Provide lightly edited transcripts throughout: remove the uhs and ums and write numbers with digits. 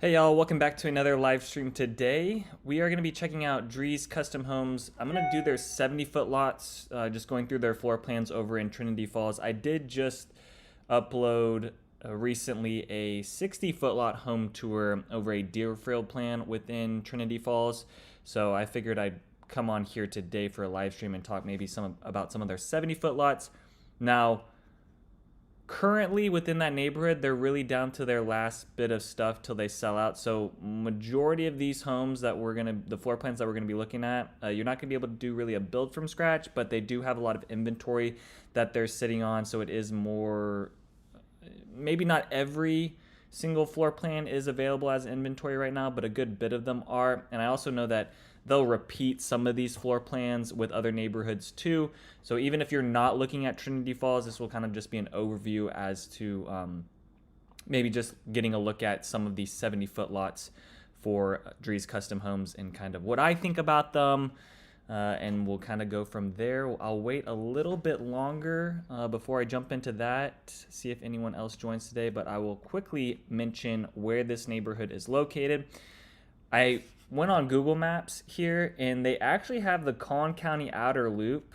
Hey y'all, welcome back to another live stream. Today we are going to be checking out Drees Custom Homes. I'm going to do their 70-foot lots, just going through their floor plans over in Trinity Falls. I did just upload recently a 60-foot lot home tour over a Deerfield plan within Trinity Falls. So I figured I'd come on here today for a live stream and talk maybe about some of their 70-foot lots. Now, currently within that neighborhood, they're really down to their last bit of stuff till they sell out. So majority of these homes that the floor plans that we're gonna be looking at, you're not gonna be able to do really a build from scratch, but they do have a lot of inventory that they're sitting on. So it is more, maybe not every single floor plan is available as inventory right now, but a good bit of them are. And I also know that they'll repeat some of these floor plans with other neighborhoods too. So even if you're not looking at Trinity Falls, this will kind of just be an overview as to maybe just getting a look at some of these 70-foot lots for Drees Custom Homes and kind of what I think about them. And we'll kind of go from there. I'll wait a little bit longer before I jump into that, see if anyone else joins today, but I will quickly mention where this neighborhood is located. I went on Google Maps here, and they actually have the Collin County Outer Loop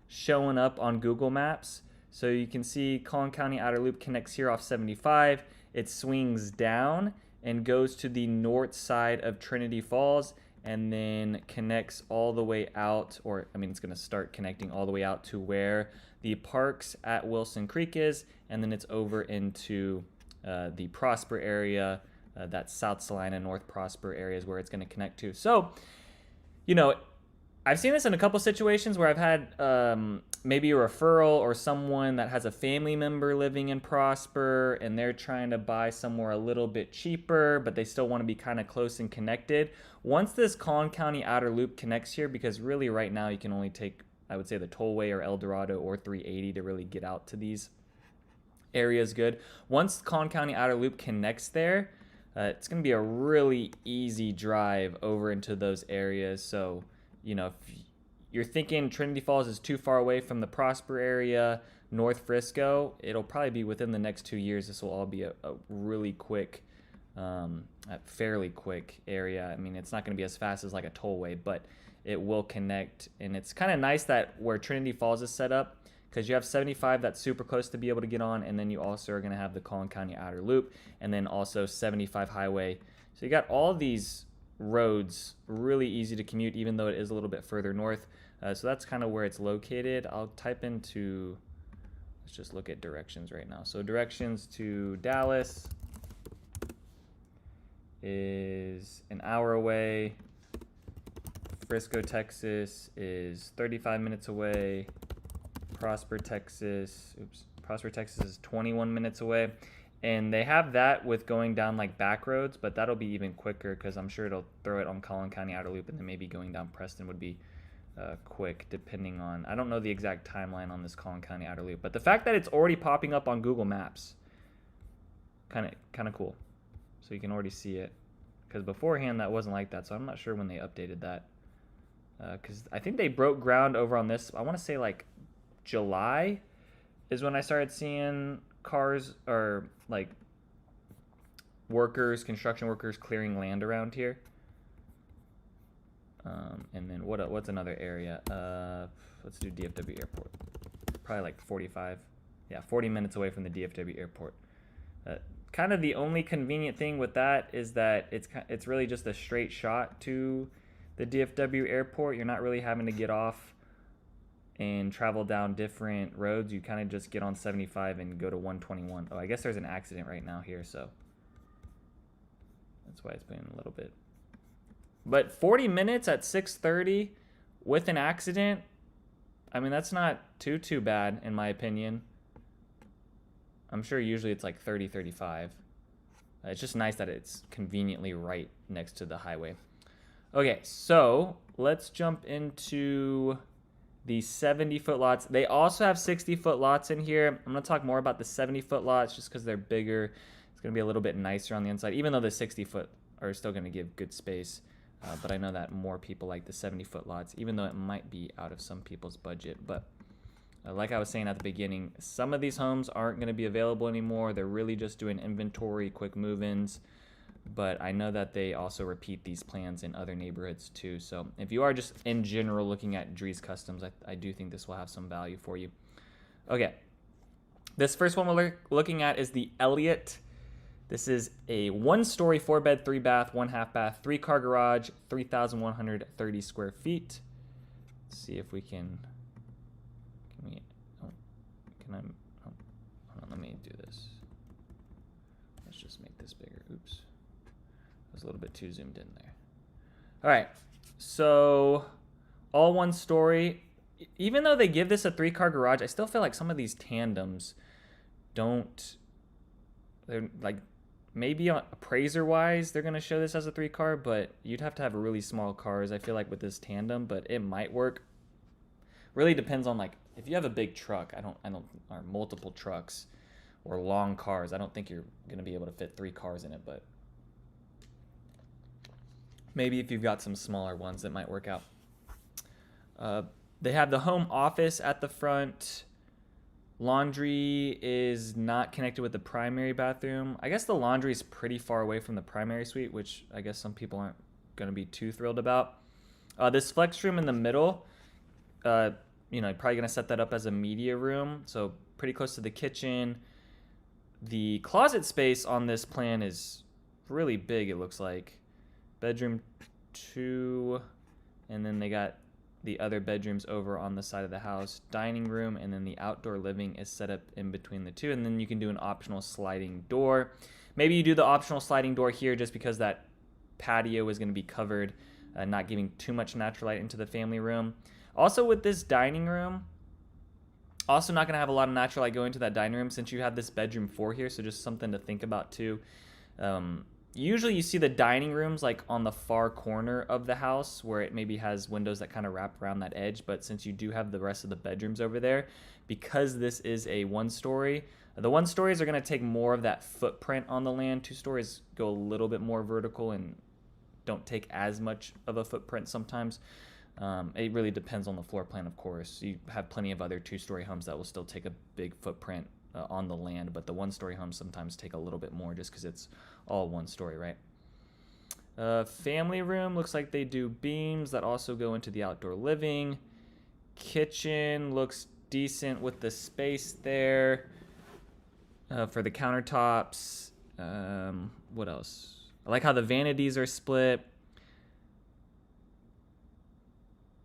showing up on Google Maps. So you can see Collin County Outer Loop connects here off 75. It swings down and goes to the north side of Trinity Falls, and then connects all the way out, or I mean, it's going to start connecting all the way out to where the parks at Wilson Creek is, and then it's over into the Prosper area, that South Salina, North Prosper areas where it's going to connect to. So, you know, I've seen this in a couple situations where I've had maybe a referral or someone that has a family member living in Prosper and they're trying to buy somewhere a little bit cheaper, but they still want to be kind of close and connected. Once this Collin County Outer Loop connects here, because really right now you can only take, I would say, the Tollway or El Dorado or 380 to really get out to these areas good. Once Collin County Outer Loop connects there, it's going to be a really easy drive over into those areas. So, you know, if you're thinking Trinity Falls is too far away from the Prosper area, North Frisco, it'll probably be within the next 2 years. This will all be a really quick, a fairly quick area. I mean, it's not going to be as fast as like a tollway, but it will connect. And it's kind of nice that where Trinity Falls is set up, because you have 75 that's super close to be able to get on, and then you also are going to have the Collin County Outer Loop, and then also 75 Highway. So you got all these roads really easy to commute, even though it is a little bit further north. So that's kind of where it's located. I'll type into, let's just look at directions right now. So directions to Dallas is an hour away. Frisco, Texas is 35 minutes away. Prosper, Texas is 21 minutes away. And they have that with going down like back roads, but that'll be even quicker because I'm sure it'll throw it on Collin County Outer Loop, and then maybe going down Preston would be quick, depending on, I don't know the exact timeline on this Collin County Outer Loop, but the fact that it's already popping up on Google Maps, kind of cool. So you can already see it, because beforehand that wasn't like that. So I'm not sure when they updated that, because I think they broke ground over on this. I want to say like July is when I started seeing cars or like construction workers clearing land around here. And then what's another area? Let's do DFW Airport. Probably like 40 minutes away from the DFW Airport. Kind of the only convenient thing with that is that it's really just a straight shot to the DFW Airport. You're not really having to get off and travel down different roads. You kind of just get on 75 and go to 121. Oh, I guess there's an accident right now here, so that's why it's been a little bit. But 40 minutes at 6:30 with an accident, I mean, that's not too bad in my opinion. I'm sure usually it's like 30, 35. It's just nice that it's conveniently right next to the highway. Okay, so let's jump into the 70-foot lots. They also have 60-foot lots in here. I'm going to talk more about the 70-foot lots just because they're bigger. It's going to be a little bit nicer on the inside, even though the 60-foot are still going to give good space. But I know that more people like the 70-foot lots, even though it might be out of some people's budget. But like I was saying at the beginning, some of these homes aren't going to be available anymore. They're really just doing inventory, quick move-ins. but I know that they also repeat these plans in other neighborhoods too. So if you are just in general looking at Drees Customs, I do think this will have some value for you. Okay, this first one we're looking at is the Elliott. This is a 1-story, 4-bed, 3-bath, 1/2 bath, 3-car garage, 3,130 square feet. Let's see if we can hold on, let me do this. Let's just make this bigger. Oops. I was a little bit too zoomed in there. All right. So all 1-story. Even though they give this a 3-car garage, I still feel like some of these tandems don't. They're like, maybe appraiser wise, they're going to show this as a 3-car, but you'd have to have really small cars, I feel like, with this tandem, but it might work. Really depends on, like, if you have a big truck, or multiple trucks or long cars, I don't think you're going to be able to fit 3 cars in it, but maybe if you've got some smaller ones, that might work out. They have the home office at the front. Laundry is not connected with the primary bathroom. I guess the laundry is pretty far away from the primary suite, which I guess some people aren't going to be too thrilled about. This flex room in the middle, you're probably going to set that up as a media room, so pretty close to the kitchen. The closet space on this plan is really big, it looks like. Bedroom 2, and then they got the other bedrooms over on the side of the house. Dining room, and then the outdoor living is set up in between the two, and then you can do an optional sliding door. Maybe you do the optional sliding door here just because that patio is going to be covered, not giving too much natural light into the family room. Also with this dining room, also not going to have a lot of natural light going to that dining room since you have this bedroom 4 here, so just something to think about too. Usually you see the dining rooms like on the far corner of the house where it maybe has windows that kind of wrap around that edge, but since you do have the rest of the bedrooms over there, because this is a 1-story, the 1-stories are going to take more of that footprint on the land. 2 stories go a little bit more vertical and don't take as much of a footprint sometimes. It really depends on the floor plan, of course. You have plenty of other 2-story homes that will still take a big footprint on the land, but the 1-story homes sometimes take a little bit more just because it's all 1-story, right? Family room, looks like they do beams that also go into the outdoor living. Kitchen looks decent with the space there for the countertops. What else? I like how the vanities are split.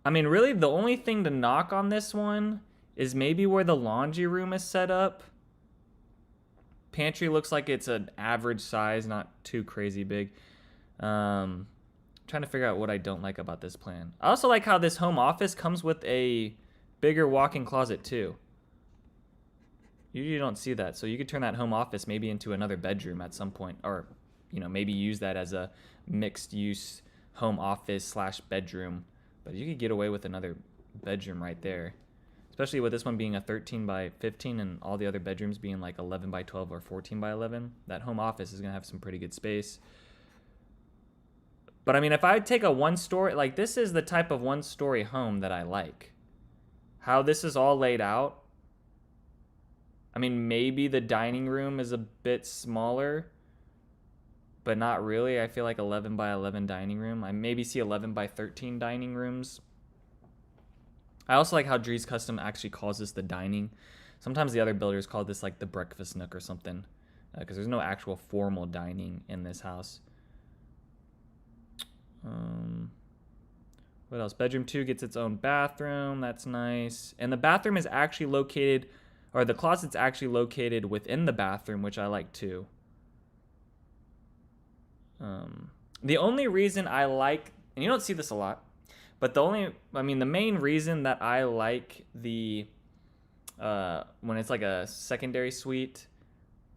I mean, really, the only thing to knock on this one is maybe where the laundry room is set up. Pantry looks like it's an average size, not too crazy big. Trying to figure out what I don't like about this plan. I also like how this home office comes with a bigger walk-in closet too. You don't see that, so you could turn that home office maybe into another bedroom at some point, or maybe use that as a mixed-use home office / bedroom. But you could get away with another bedroom right there. Especially with this one being a 13 by 15 and all the other bedrooms being like 11 by 12 or 14 by 11. That home office is going to have some pretty good space. But I mean, if I take a 1-story, like this is the type of 1-story home that I like. How this is all laid out. I mean, maybe the dining room is a bit smaller, but not really. I feel like 11 by 11 dining room. I maybe see 11 by 13 dining rooms. I also like how Drees Custom actually calls this the dining. Sometimes the other builders call this like the breakfast nook or something, because there's no actual formal dining in this house. What else? Bedroom 2 gets its own bathroom. That's nice. And the bathroom is actually located, or the closet's actually located within the bathroom, which I like too. The only reason I like, and you don't see this a lot, but the main reason that I like the, when it's like a secondary suite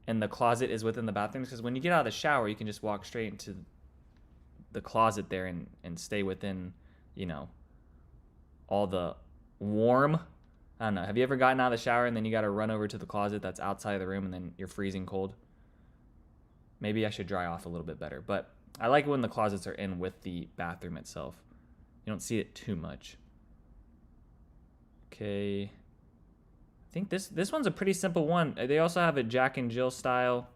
and the closet is within the bathroom, is because when you get out of the shower, you can just walk straight into the closet there and stay within, all the warm. I don't know. Have you ever gotten out of the shower and then you got to run over to the closet that's outside of the room and then you're freezing cold? Maybe I should dry off a little bit better, but I like it when the closets are in with the bathroom itself. You don't see it too much. Okay. I think this one's a pretty simple one. They also have a Jack and Jill style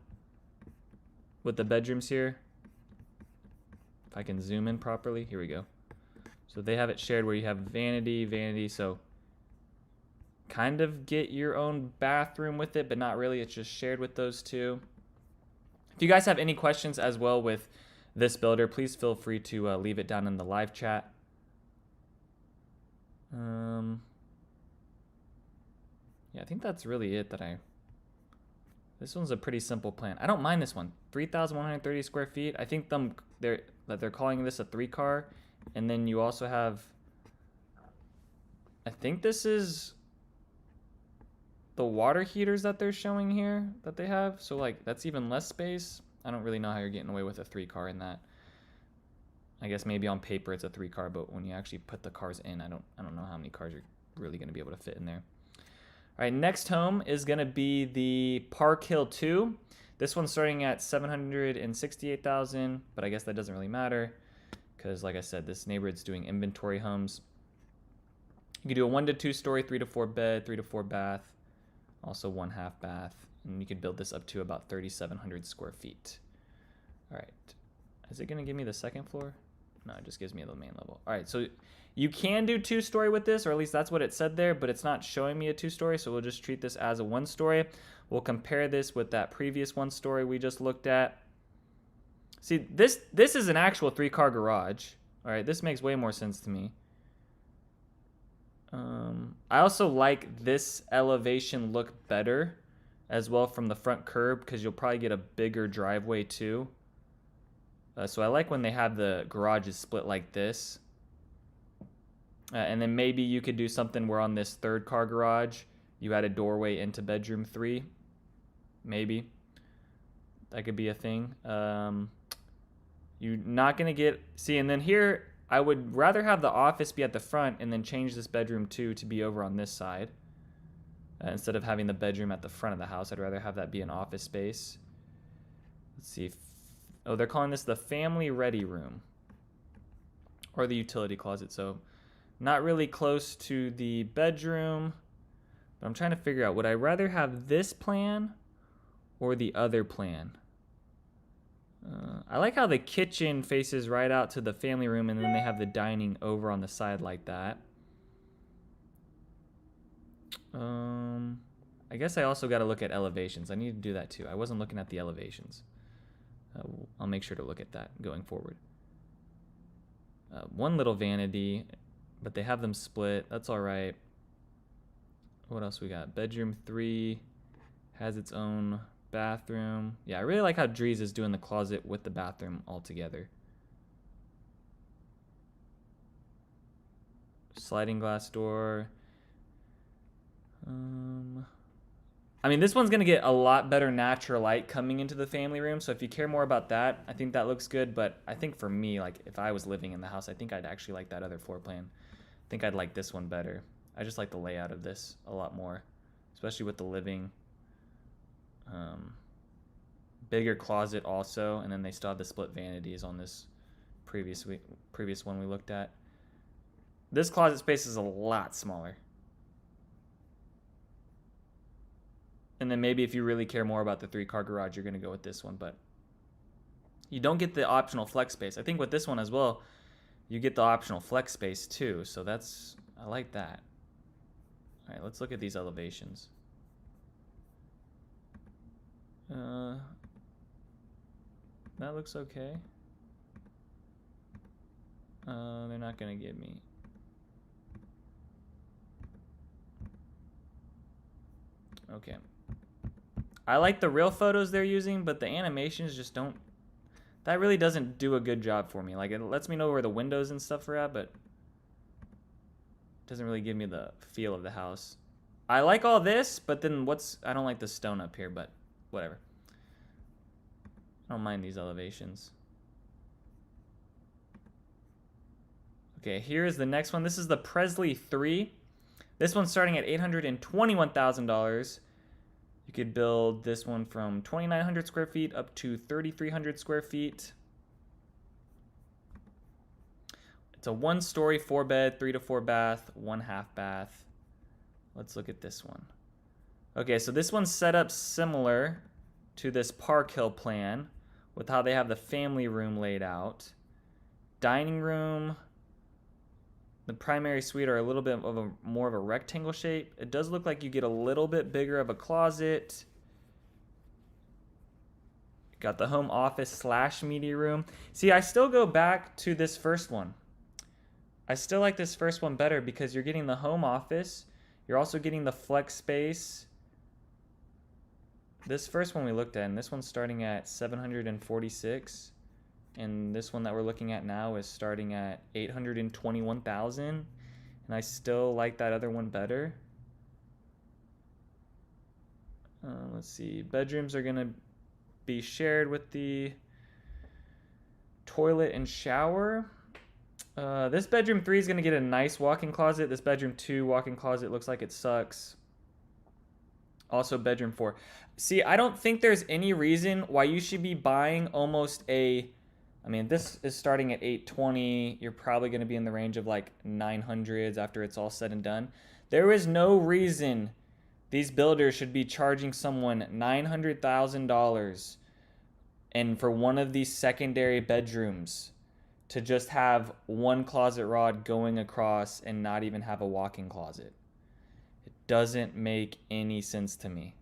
with the bedrooms here. If I can zoom in properly, here we go. So they have it shared where you have vanity, vanity, so kind of get your own bathroom with it, but not really. It's just shared with those two. If you guys have any questions as well with this builder, please feel free to leave it down in the live chat. Yeah, I think that's really it this one's a pretty simple plan. I don't mind this one. 3,130 square feet. I think they're calling this a 3-car. And then you also have, I think this is the water heaters that they're showing here that they have. So like that's even less space. I don't really know how you're getting away with a 3-car in that. I guess maybe on paper it's a 3-car, but when you actually put the cars in, I don't know how many cars you're really going to be able to fit in there. All right, next home is going to be the Park Hill 2. This one's starting at $768,000, but I guess that doesn't really matter because, like I said, this neighborhood's doing inventory homes. You could do a 1 to 2 story, 3 to 4 bed, 3 to 4 bath, also 1 half bath, and you could build this up to about 3,700 square feet. All right, is it going to give me the second floor? No, it just gives me the main level. All right, so you can do 2-story with this, or at least that's what it said there, but it's not showing me a 2-story, so we'll just treat this as a 1-story. We'll compare this with that previous 1-story we just looked at. See, this is an actual 3-car garage. All right, this makes way more sense to me. I also like this elevation look better as well from the front curb because you'll probably get a bigger driveway too. So I like when they have the garages split like this. And then maybe you could do something where on this 3rd-car garage, you add a doorway into bedroom 3. Maybe. That could be a thing. You're not going to get... See, and then here, I would rather have the office be at the front and then change this bedroom 2 to be over on this side. Instead of having the bedroom at the front of the house, I'd rather have that be an office space. Let's see. Oh, they're calling this the family ready room. Or the utility closet, so... Not really close to the bedroom, but I'm trying to figure out, would I rather have this plan or the other plan? I like how the kitchen faces right out to the family room and then they have the dining over on the side like that. I guess I also got to look at elevations. I need to do that too. I wasn't looking at the elevations. I'll make sure to look at that going forward. One little vanity, but they have them split. That's all right. What else we got? Bedroom 3 has its own bathroom. Yeah, I really like how Drees is doing the closet with the bathroom all together. Sliding glass door. I mean, this one's going to get a lot better natural light coming into the family room. So if you care more about that, I think that looks good. But I think for me, like if I was living in the house, I think I'd actually like that other floor plan. I think I'd like this one better. I just like the layout of this a lot more, especially with the living. Bigger closet also, and then they still have the split vanities on this previous one we looked at. This closet space is a lot smaller. And then maybe if you really care more about the 3-car garage, you're going to go with this one, but you don't get the optional flex space. I think with this one as well, you get the optional flex space too, so I like that. All right, let's look at these elevations. That looks okay. They're not going to give me... Okay. I like the real photos they're using, but the animations just don't... That really doesn't do a good job for me. Like, it lets me know where the windows and stuff are at, but... It doesn't really give me the feel of the house. I like all this, but then I don't like the stone up here, but whatever. I don't mind these elevations. Okay, here is the next one. This is the Presley 3. This one's starting at $821,000. You could build this one from 2,900 square feet up to 3,300 square feet. It's a 1-story, 4-bed, 3 to 4 bath, 1 half bath. Let's look at this one. Okay, so this one's set up similar to this Park Hill plan with how they have the family room laid out. dining room, the primary suite are a little bit of a more of a rectangle shape. It does look like you get a little bit bigger of a closet. Got the home office / media room. See, I still go back to this first one. I still like this first one better because you're getting the home office. You're also getting the flex space. This first one we looked at, and this one's starting at $746. And this one that we're looking at now is starting at $821,000. And I still like that other one better. Let's see. Bedrooms are going to be shared with the toilet and shower. This bedroom 3 is going to get a nice walk-in closet. This bedroom 2 walk-in closet looks like it sucks. Also bedroom 4. See, I don't think there's any reason why you should be buying almost a... I mean, this is starting at $820. You're probably going to be in the range of like 900s after it's all said and done. There is no reason these builders should be charging someone $900,000 and for one of these secondary bedrooms to just have one closet rod going across and not even have a walk-in closet. It doesn't make any sense to me.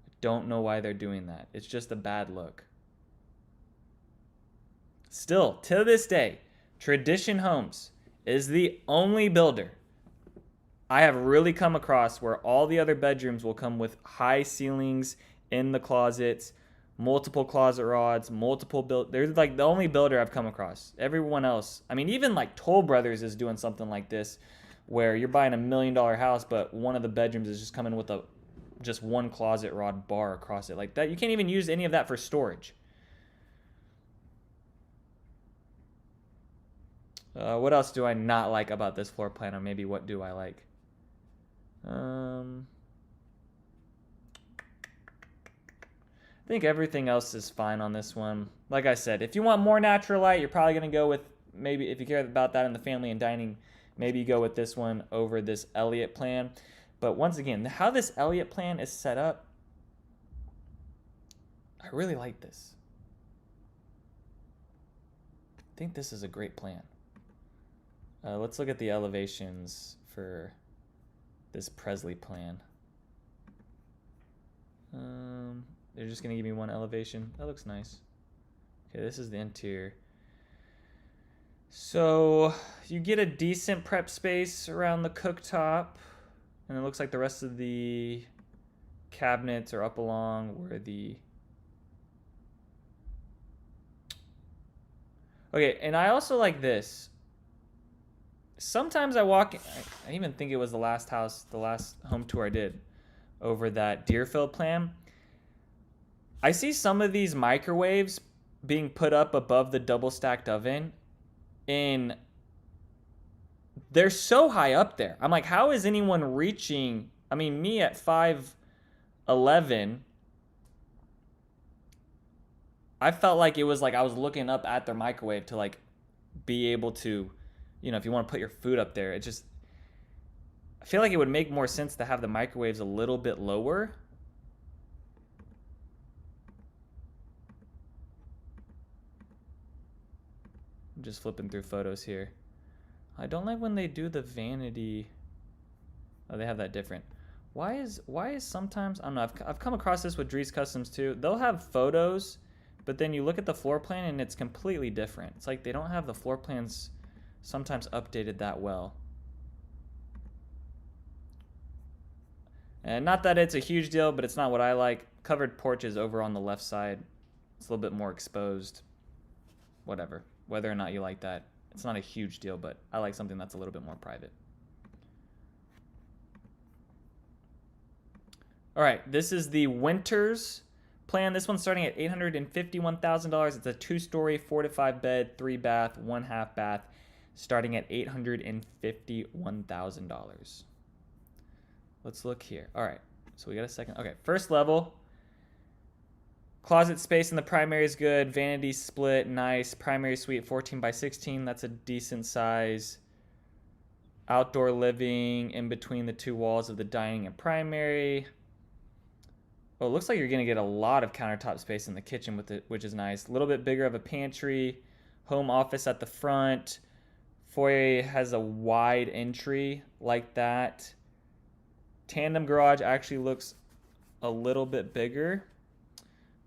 I don't know why they're doing that. It's just a bad look. Still, to this day, Tradition Homes is the only builder I have really come across where all the other bedrooms will come with high ceilings in the closets, multiple closet rods, they're like the only builder I've come across. Everyone else, I mean, even like Toll Brothers is doing something like this where you're buying $1 million house, but one of the bedrooms is just coming with just one closet rod bar across it like that. You can't even use any of that for storage. What else do I not like about this floor plan, or maybe what do I like? I think everything else is fine on this one. Like I said, if you want more natural light, you're probably going to go with, maybe if you care about that in the family and dining, maybe you go with this one over this Elliott plan. But once again, how this Elliott plan is set up, I really like this. I think this is a great plan. Let's look at the elevations for this Presley plan. They're just going to give me one elevation. That looks nice. Okay, this is the interior. So you get a decent prep space around the cooktop. And it looks like the rest of the cabinets are up along where the... Okay, and I also like this. Sometimes I walk, I even think it was the last home tour I did over that Deerfield plan. I see some of these microwaves being put up above the double stacked oven, and they're so high up there. I'm like, how is anyone reaching? I mean, me at 5'11", I felt like it was like I was looking up at their microwave to like be able to, you know, if you want to put your food up there, it just, I feel like it would make more sense to have the microwaves a little bit lower. I'm just flipping through photos here. I don't like when they do the vanity. Oh, they have that different. Why is sometimes, I don't know, I've come across this with Drees Customs too. They'll have photos, but then you look at the floor plan and it's completely different. It's like they don't have the floor plans sometimes updated that well. And not that it's a huge deal, but it's not what I like. Covered porches over on the left side. It's a little bit more exposed. Whatever. Whether or not you like that, it's not a huge deal, but I like something that's a little bit more private. All right, this is the Winters plan. This one's starting at $851,000. It's a 2-story, 4 to 5 bed, 3 bath, 1/2 bath, starting at $851,000. Let's look here. All right, so we got a second. Okay, first level. Closet space in the primary is good. Vanity split, nice. Primary suite 14 by 16. That's a decent size. Outdoor living in between the two walls of the dining and primary. Oh, it looks like you're going to get a lot of countertop space in the kitchen with it, which is nice. A little bit bigger of a pantry. home office at the front. Foyer has a wide entry like that. Tandem garage actually looks a little bit bigger.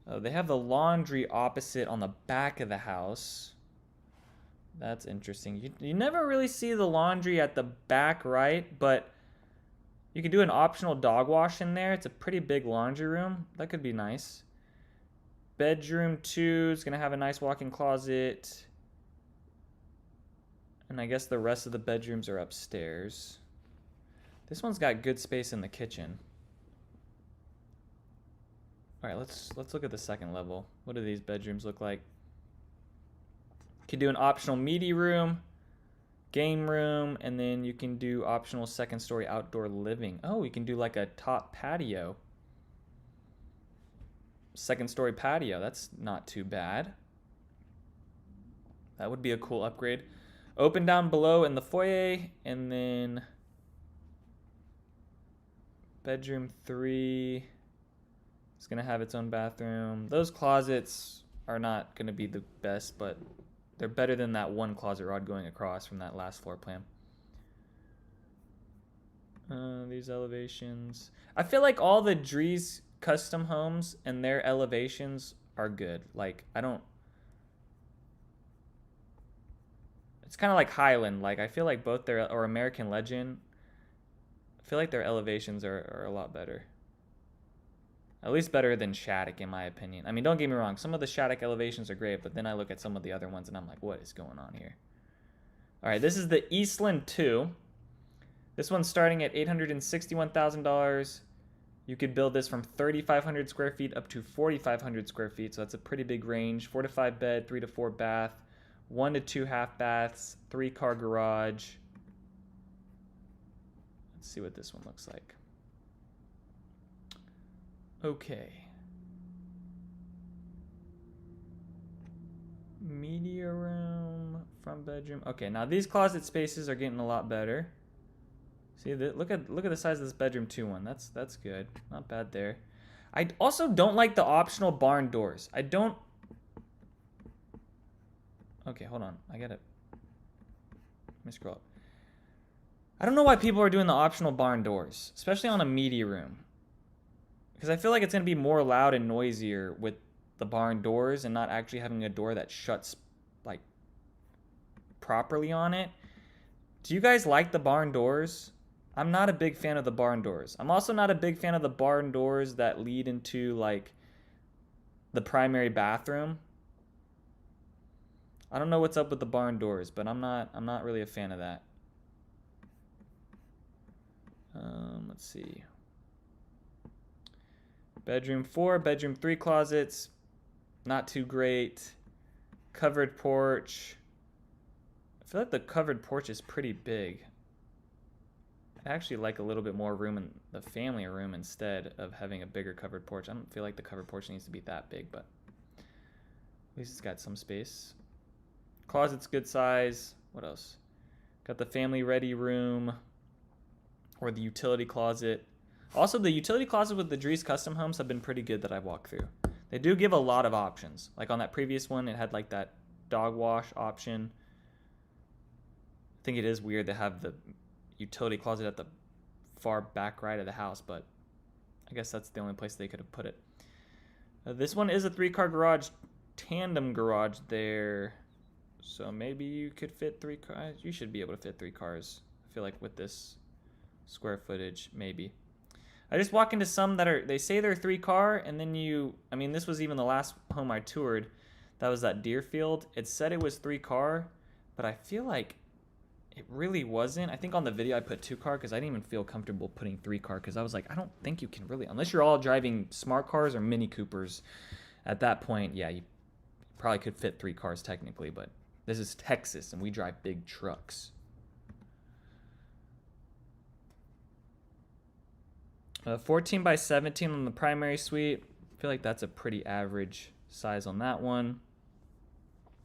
They have the laundry opposite on the back of the house. That's interesting. You never really see the laundry at the back right, but you could do an optional dog wash in there. It's a pretty big laundry room. That could be nice. Bedroom 2 is going to have a nice walk-in closet. And I guess the rest of the bedrooms are upstairs. This one's got good space in the kitchen. All right, let's look at the second level. What do these bedrooms look like? You can do an optional media room, game room, and then you can do optional second story outdoor living. Oh, you can do like a top patio. Second story patio, that's not too bad. That would be a cool upgrade. Open down below in the foyer, and then bedroom 3 is gonna have its own bathroom. Those closets are not gonna be the best, but they're better than that one closet rod going across from that last floor plan. These elevations. I feel like all the Drees custom homes and their elevations are good. Like, I don't... It's kind of like Highland. Like, I feel like both their... Or American Legend. I feel like their elevations are a lot better. At least better than Shattuck, in my opinion. I mean, don't get me wrong. Some of the Shattuck elevations are great, but then I look at some of the other ones and I'm like, what is going on here? All right, this is the Eastland 2. This one's starting at $861,000. You could build this from 3,500 square feet up to 4,500 square feet, so that's a pretty big range. 4 to 5 bed, 3 to 4 bath, 1 to 2 half baths, 3-car garage. Let's see what this one looks like. Okay. Media room, front bedroom. Okay, now these closet spaces are getting a lot better. See, look at the size of this bedroom 2 one. That's good. Not bad there. I also don't like the optional barn doors. I don't... Okay, hold on. I gotta... Let me scroll up. I don't know why people are doing the optional barn doors, especially on a media room. Because I feel like it's going to be more loud and noisier with the barn doors and not actually having a door that shuts like properly on it. Do you guys like the barn doors? I'm not a big fan of the barn doors. I'm also not a big fan of the barn doors that lead into like the primary bathroom. I don't know what's up with the barn doors, but I'm not really a fan of that. Let's see. Bedroom 4, bedroom 3 closets, not too great. Covered porch. I feel like the covered porch is pretty big. I actually like a little bit more room in the family room instead of having a bigger covered porch. I don't feel like the covered porch needs to be that big, but at least it's got some space. Closet's good size. What else? Got the family ready room or the utility closet. Also, the utility closet with the Drees custom homes have been pretty good that I've walked through. They do give a lot of options. Like on that previous one, it had like that dog wash option. I think it is weird to have the utility closet at the far back right of the house, but I guess that's the only place they could have put it. This one is a 3-car garage, tandem garage there. So maybe you could fit 3 cars. You should be able to fit 3 cars. I feel like with this square footage, maybe. I just walk into some that are, they say they're 3-car, and then I mean, this was even the last home I toured. That was that Deerfield. It said it was 3-car, but I feel like it really wasn't. I think on the video I put 2-car because I didn't even feel comfortable putting 3-car because I was like, I don't think you can really, unless you're all driving smart cars or Mini Coopers. At that point, yeah, you probably could fit 3 cars technically, but this is Texas and we drive big trucks. 14 by 17 on the primary suite. I feel like that's a pretty average size on that one.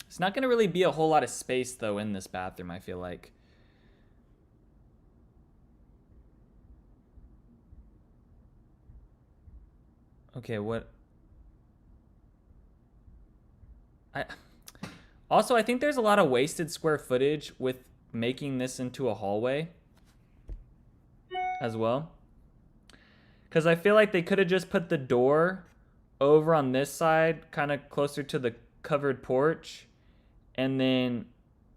It's not going to really be a whole lot of space, though, in this bathroom, I feel like. Okay, what... Also, I think there's a lot of wasted square footage with making this into a hallway as well. Because I feel like they could have just put the door over on this side, kind of closer to the covered porch, and then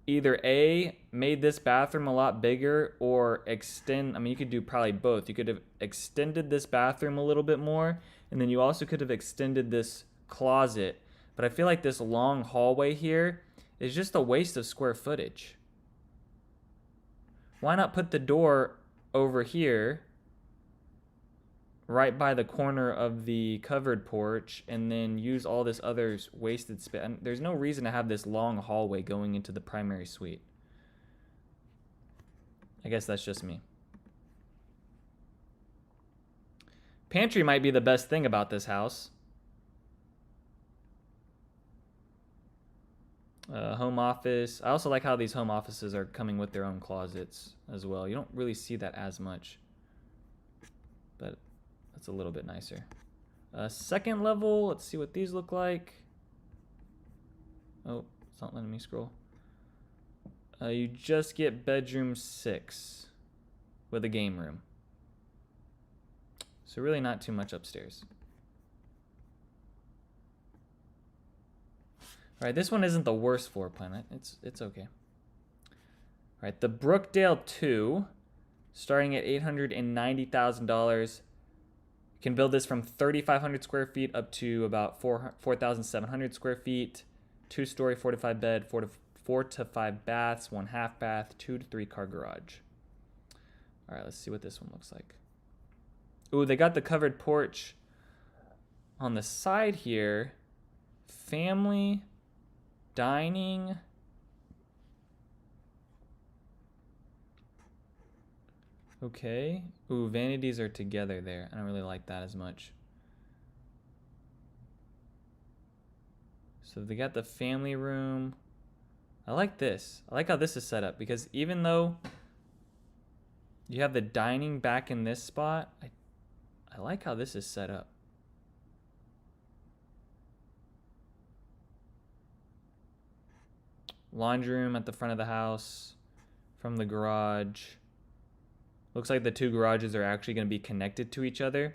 either A, made this bathroom a lot bigger, or extend, I mean, you could do probably both. You could have extended this bathroom a little bit more, and then you also could have extended this closet. But I feel like this long hallway here is just a waste of square footage. Why not put the door over here, right by the corner of the covered porch, and then use all this other wasted space? There's no reason to have this long hallway going into the primary suite. I guess that's just me. Pantry might be the best thing about this house. Home office. I also like how these home offices are coming with their own closets as well. You don't really see that as much, but that's a little bit nicer. Second level, let's see what these look like. Oh, it's not letting me scroll. You just get bedroom 6 with a game room. So really not too much upstairs. All right, this one isn't the worst floor plan. It's okay. All right, the Brookdale 2, starting at $890,000. You can build this from 3,500 square feet up to about 4,700 square feet. 2-story, 4 to 5 bed, 4 to 5 baths, 1 half bath, 2 to 3 car garage. All right, let's see what this one looks like. Ooh, they got the covered porch on the side here. Family, dining. Okay. Ooh, vanities are together there. I don't really like that as much. So they got the family room. I like this. I like how this is set up, because even though you have the dining back in this spot, I like how this is set up. Laundry room at the front of the house from the garage. Looks like the 2 garages are actually going to be connected to each other.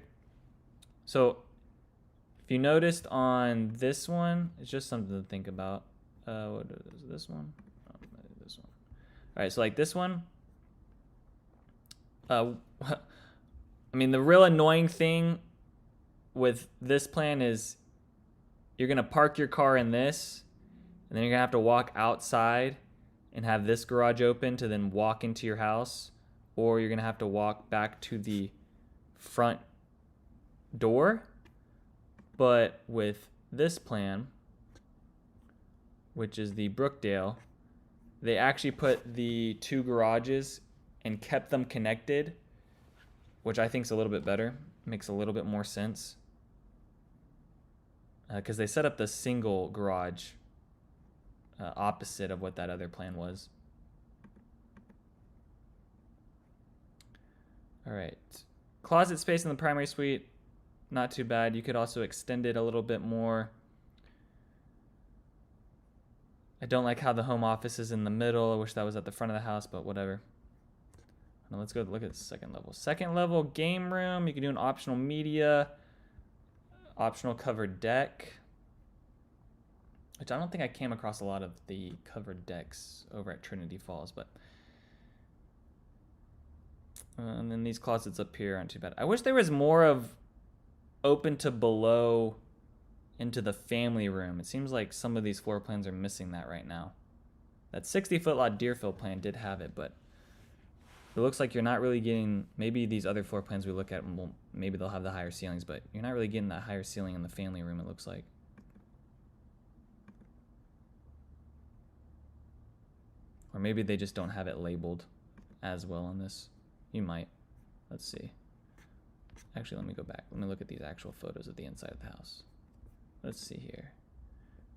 So if you noticed on this one, it's just something to think about. What is this one? Oh, this one. All right, so like this one. I mean, the real annoying thing with this plan is you're going to park your car in this, and then you're going to have to walk outside and have this garage open to then walk into your house, or you're going to have to walk back to the front door. But with this plan, which is the Brookdale, they actually put the 2 garages and kept them connected, which I think is a little bit better. Makes a little bit more sense. Because they set up the single garage opposite of what that other plan was. All right. Closet space in the primary suite, not too bad. You could also extend it a little bit more. I don't like how the home office is in the middle. I wish that was at the front of the house, but whatever. Now let's go look at the second level. Second level, game room. You can do an optional media, optional covered deck, which I don't think I came across a lot of the covered decks over at Trinity Falls, but and then these closets up here aren't too bad. I wish there was more of open to below into the family room. It seems like some of these floor plans are missing that right now. That 60-foot lot Deerfield plan did have it, but it looks like you're not really getting, maybe these other floor plans we look at, well, maybe they'll have the higher ceilings, but you're not really getting that higher ceiling in the family room, it looks like. Or maybe they just don't have it labeled as well on this. You might. Let's see. Actually, let me go back. Let me look at these actual photos of the inside of the house. Let's see here.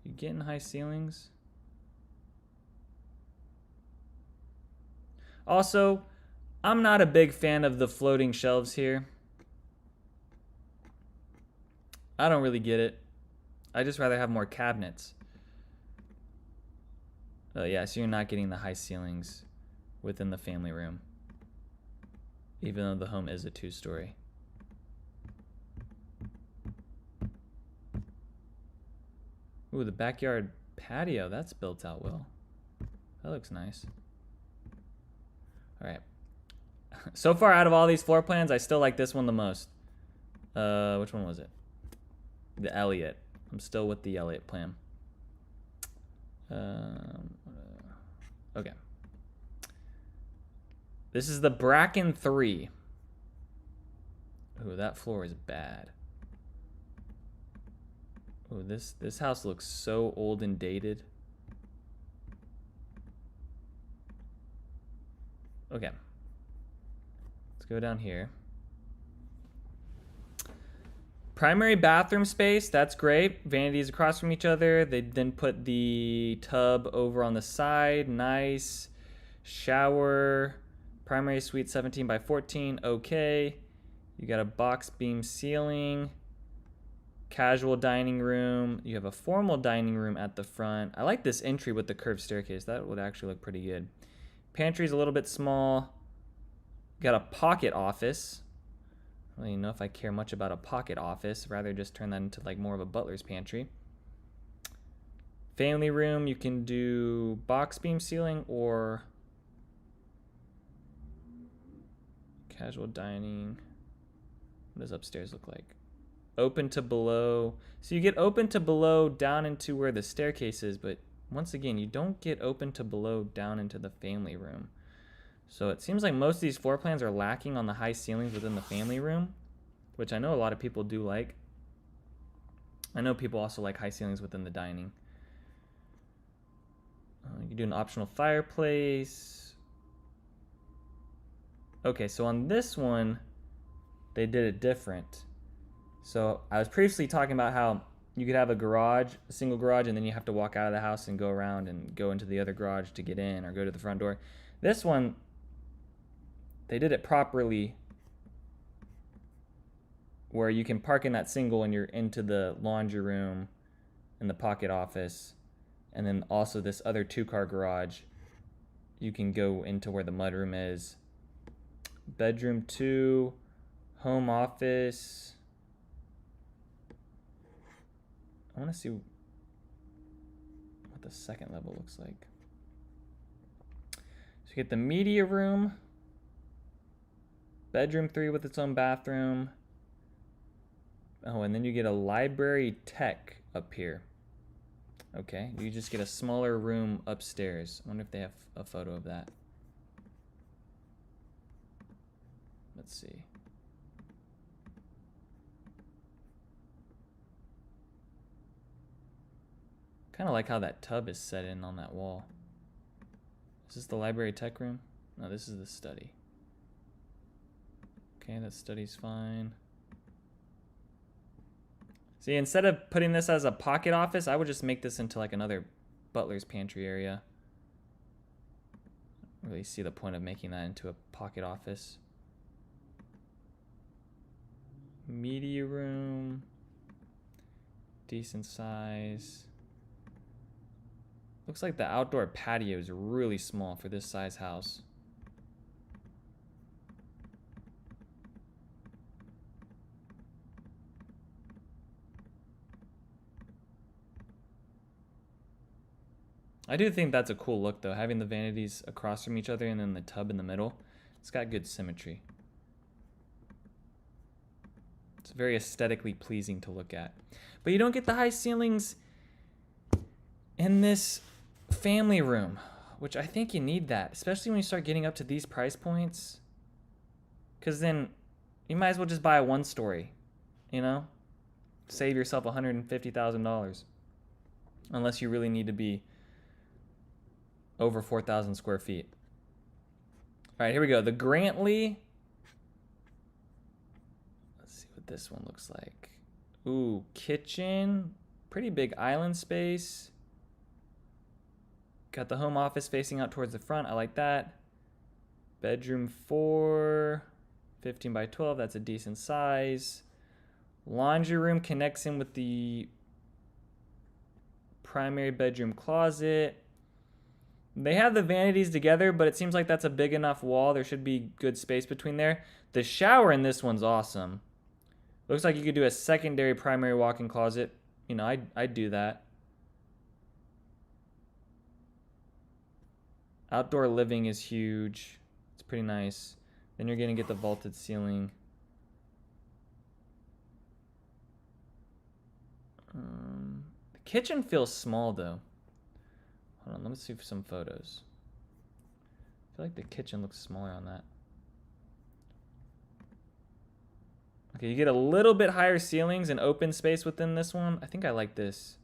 You getting high ceilings? Also, I'm not a big fan of the floating shelves here. I don't really get it. I just rather have more cabinets. Oh yeah, so you're not getting the high ceilings within the family room, even though the home is a 2-story. Ooh, the backyard patio, that's built out well. That looks nice. All right. So far out of all these floor plans, I still like this one the most. Which one was it? The Elliott. I'm still with the Elliott plan. Okay. This is the Bracken 3. Ooh, that floor is bad. Ooh, this house looks so old and dated. Okay. Let's go down here. Primary bathroom space, that's great. Vanities across from each other. They then put the tub over on the side. Nice. Shower. Primary suite 17 by 14. Okay. You got a box beam ceiling. Casual dining room. You have a formal dining room at the front. I like this entry with the curved staircase. That would actually look pretty good. Pantry's a little bit small. Got a pocket office. I don't even know if I care much about a pocket office. Rather just turn that into like more of a butler's pantry. Family room, you can do box beam ceiling or casual dining. What does upstairs look like? Open to below. So you get open to below down into where the staircase is, but once again, you don't get open to below down into the family room. So it seems like most of these floor plans are lacking on the high ceilings within the family room, which I know a lot of people do like. I know people also like high ceilings within the dining. You can do an optional fireplace. Okay, so on this one, they did it different. So I was previously talking about how you could have a garage, a single garage, and then you have to walk out of the house and go around and go into the other garage to get in or go to the front door. This one, they did it properly where you can park in that single and you're into the laundry room and the pocket office. And then also this other 2-car garage, you can go into where the mudroom is. Bedroom 2, home office. I want to see what the second level looks like. So you get the media room, bedroom 3 with its own bathroom. Oh, and then you get a library tech up here. Okay, you just get a smaller room upstairs. I wonder if they have a photo of that. Let's see. Kind of like how that tub is set in on that wall. Is this the library tech room? No, this is the study. Okay, that study's fine. See, instead of putting this as a pocket office, I would just make this into like another butler's pantry area. I don't really see the point of making that into a pocket office. Media room. Decent size. Looks like the outdoor patio is really small for this size house. I do think that's a cool look though, having the vanities across from each other and then the tub in the middle. It's got good symmetry. It's very aesthetically pleasing to look at. But you don't get the high ceilings in this family room, which I think you need that, especially when you start getting up to these price points. Because then you might as well just buy a 1-story, you know? Save yourself $150,000. Unless you really need to be over 4,000 square feet. All right, here we go. The Grantley. Let's see what this one looks like. Ooh, kitchen. Pretty big island space. Got the home office facing out towards the front. I like that. Bedroom 4, 15 by 12. That's a decent size. Laundry room connects in with the primary bedroom closet. They have the vanities together, but it seems like that's a big enough wall. There should be good space between there. The shower in this one's awesome. Looks like you could do a secondary primary walk-in closet. You know, I'd do that. Outdoor living is huge. It's pretty nice. Then you're gonna get the vaulted ceiling. The kitchen feels small though. Hold on, let me see some photos. I feel like the kitchen looks smaller on that. Okay, you get a little bit higher ceilings and open space within this one. I think I like this.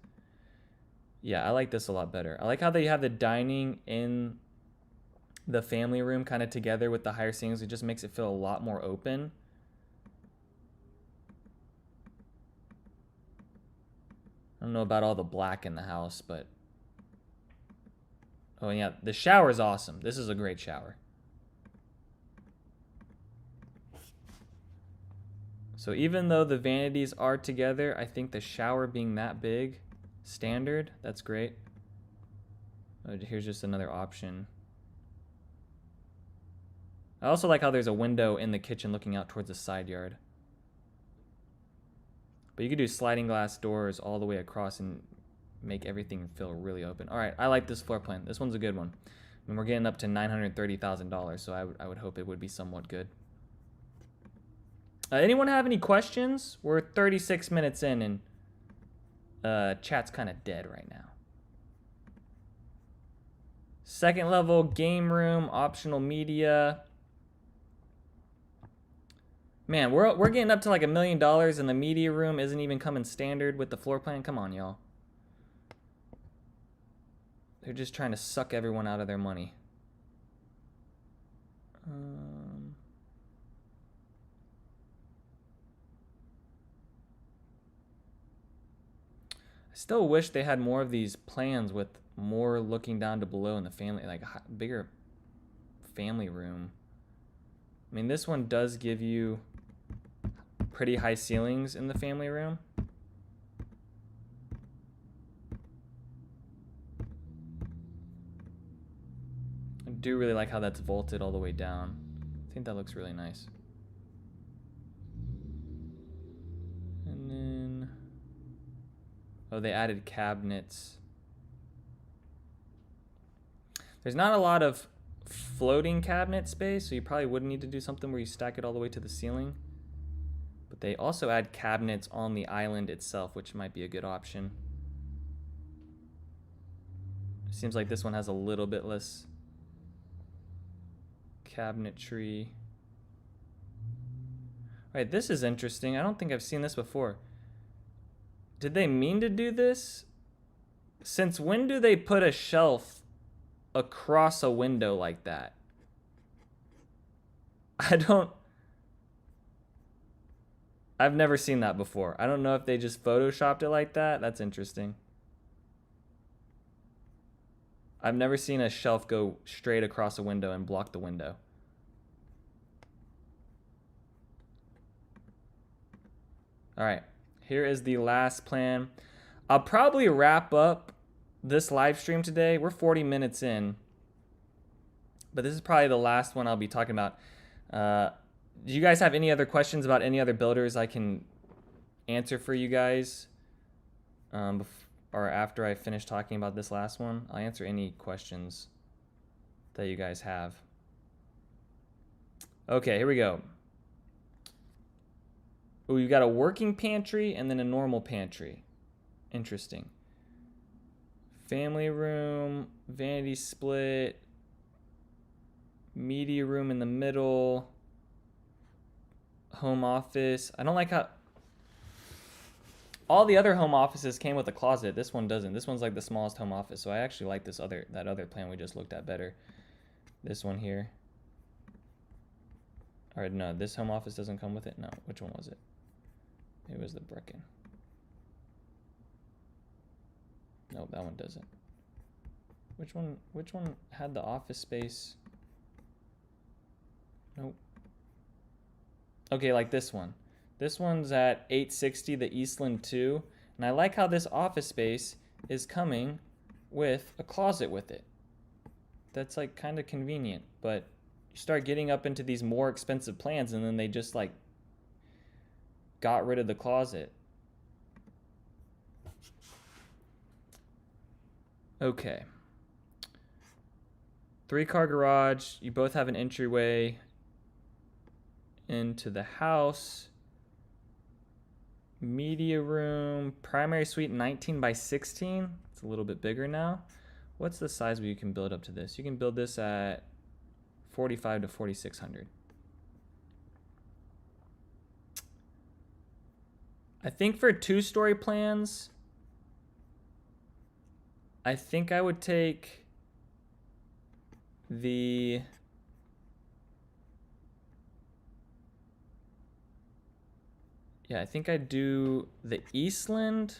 Yeah, I like this a lot better. I like how they have the dining in the family room kind of together with the higher ceilings. It just makes it feel a lot more open. I don't know about all the black in the house, but... Oh, yeah, the shower is awesome. This is a great shower. So even though the vanities are together, I think the shower being that big, standard, that's great. Oh, here's just another option. I also like how there's a window in the kitchen looking out towards the side yard. But you could do sliding glass doors all the way across and make everything feel really open. All right, I like this floor plan. This one's a good one. I mean, we're getting up to $930,000, so I would hope it would be somewhat good. Anyone have any questions? We're 36 minutes in, and chat's kind of dead right now. Second level, game room, optional media. Man, we're getting up to like $1 million, and the media room isn't even coming standard with the floor plan. Come on, y'all. They're just trying to suck everyone out of their money. I still wish they had more of these plans with more looking down to below in the family, like a bigger family room. I mean, this one does give you pretty high ceilings in the family room. I do really like how that's vaulted all the way down. I think that looks really nice. And then, oh, they added cabinets. There's not a lot of floating cabinet space, so you probably wouldn't need to do something where you stack it all the way to the ceiling. But they also add cabinets on the island itself, which might be a good option. Seems like this one has a little bit less cabinetry. All right, this is interesting. I don't think I've seen this before. Did they mean to do this? Since when do they put a shelf across a window like that? I've never seen that before. I don't know if they just photoshopped it like that. That's interesting. I've never seen a shelf go straight across a window and block the window. All right, here is the last plan. I'll probably wrap up this live stream today. We're 40 minutes in, but this is probably the last one I'll be talking about. Do you guys have any other questions about any other builders I can answer for you guys? Or after I finish talking about this last one, I'll answer any questions that you guys have. Okay, here we go. Ooh, you've got a working pantry and then a normal pantry. Interesting. Family room, vanity split, media room in the middle, home office. I don't like how all the other home offices came with a closet. This one doesn't. This one's like the smallest home office, so I actually like that other plan we just looked at better. This one here. All right, no, this home office doesn't come with it. No, which one was it? It was the Brecken. No, that one doesn't. Which one had the office space? Nope. Okay, like this one. This one's at $860, the Eastland 2. And I like how this office space is coming with a closet with it. that's like kind of convenient. But you start getting up into these more expensive plans and then they just like got rid of the closet. Okay. 3-car garage. You both have an entryway into the house. Media room. Primary suite 19 by 16. It's a little bit bigger now. What's the size where you can build up to this? You can build this at 45 to 4,600. I think for 2-story plans, I think I would take the I think I'd do the Eastland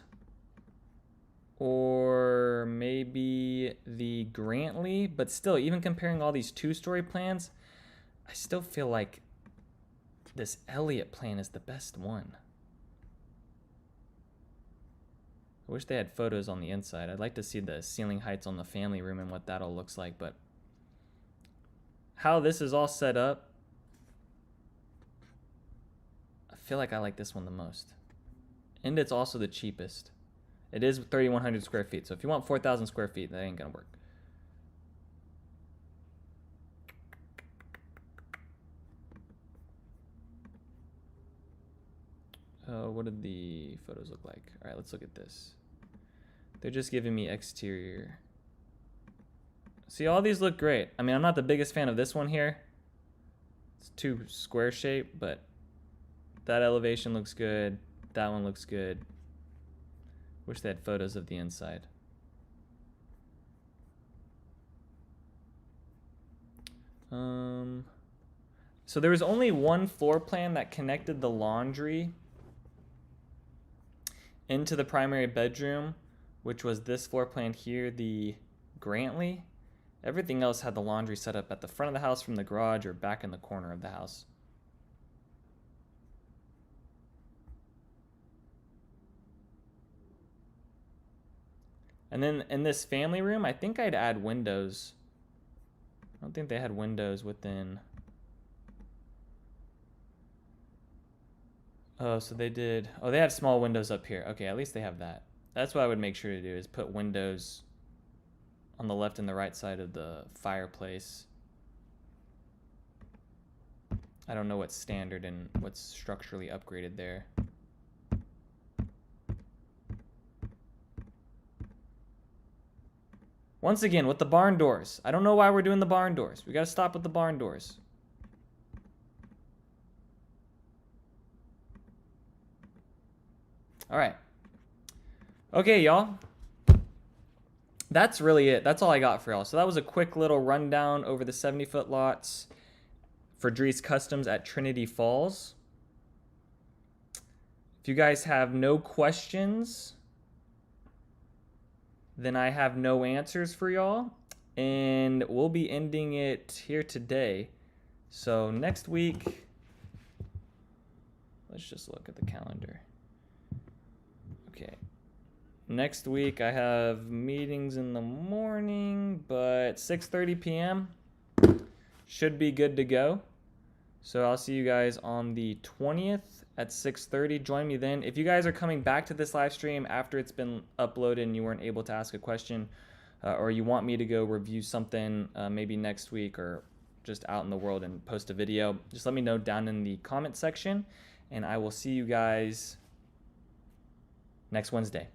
or maybe the Grantley, but still, even comparing all these 2-story plans, I still feel like this Elliott plan is the best one. I wish they had photos on the inside. I'd like to see the ceiling heights on the family room and what that all looks like, but how this is all set up, I feel like I like this one the most. And it's also the cheapest. It is 3,100 square feet. So if you want 4,000 square feet, that ain't gonna work. What did the photos look like? All right, let's look at this. They're just giving me exterior. See, all these look great. I mean, I'm not the biggest fan of this one here. It's too square shape, but that elevation looks good. That one looks good. Wish they had photos of the inside. So there was only one floor plan that connected the laundry into the primary bedroom, which was this floor plan here, the Grantley. Everything else had the laundry set up at the front of the house from the garage or back in the corner of the house. And then in this family room, I think I'd add windows. I don't think they had windows within. Oh, so they did. Oh, they have small windows up here. Okay, at least they have that. That's what I would make sure to do, is put windows on the left and the right side of the fireplace. I don't know what's standard and what's structurally upgraded there. Once again, with the barn doors. I don't know why we're doing the barn doors. We gotta stop with the barn doors. All right. Okay, y'all. That's really it. That's all I got for y'all. So that was a quick little rundown over the 70-foot lots for Drees Customs at Trinity Falls. If you guys have no questions, then I have no answers for y'all. And we'll be ending it here today. So next week, let's just look at the calendar. Okay. Next week I have meetings in the morning, but 6:30 p.m. should be good to go. So I'll see you guys on the 20th at 6:30. Join me then. If you guys are coming back to this live stream after it's been uploaded and you weren't able to ask a question, or you want me to go review something maybe next week or just out in the world and post a video, just let me know down in the comment section, and I will see you guys next Wednesday.